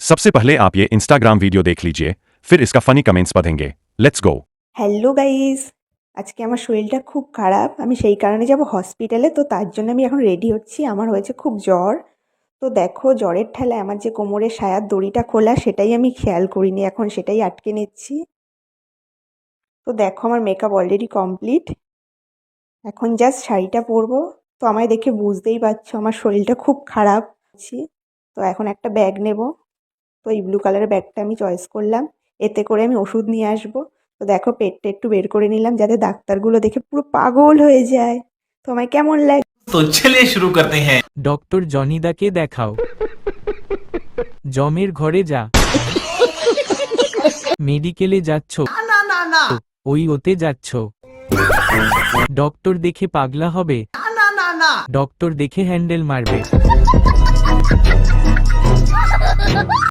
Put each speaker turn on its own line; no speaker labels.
सबसे पहले आप ये इंस्टाग्राम वीडियो देख लीजिए, फिर इसका फनी कमेंट्स पढ़ेंगे। Let's go.
হ্যালো গাইস, আজকে আমার শরীরটা খুব খারাপ। আমি সেই কারণে যাব হসপিটালে। তো তার জন্য আমি এখন রেডি হচ্ছি। আমার হয়েছে খুব জ্বর। তো দেখো, জ্বরের ঠেলায় আমার যে কোমরের সায়ার দড়িটা খোলা সেটাই আমি খেয়াল করিনি, এখন সেটাই আটকে নিচ্ছি। তো দেখো, আমার মেকআপ অলরেডি কমপ্লিট। এখন জাস্ট শাড়িটা পরবো। তো আমায় দেখে বুঝতেই পারছো আমার শরীরটা খুব খারাপ। তো এখন একটা ব্যাগ নেব। তো এই ব্লু কালারের ব্যাগটা আমি চয়েস করলাম। এতে করে আমি ওষুধ নিয়ে আসবো। তো দেখো, পেটটা একটু বের করে নিলাম যাতে ডাক্তারগুলো দেখে পুরো পাগল হয়ে যায়। তোমায় কেমন লাগে?
तो चलिए शुरू करते हैं।
ডক্টর জনিদাকে দেখাও। জমের ঘরে যা। মেডিকেলে যাচ্ছ?
ना ना ना
ওই ওতে যাচ্ছ। ডক্টর দেখে পাগলা হবে?
ना ना ना
ডক্টর দেখে হ্যান্ডেল মারবে।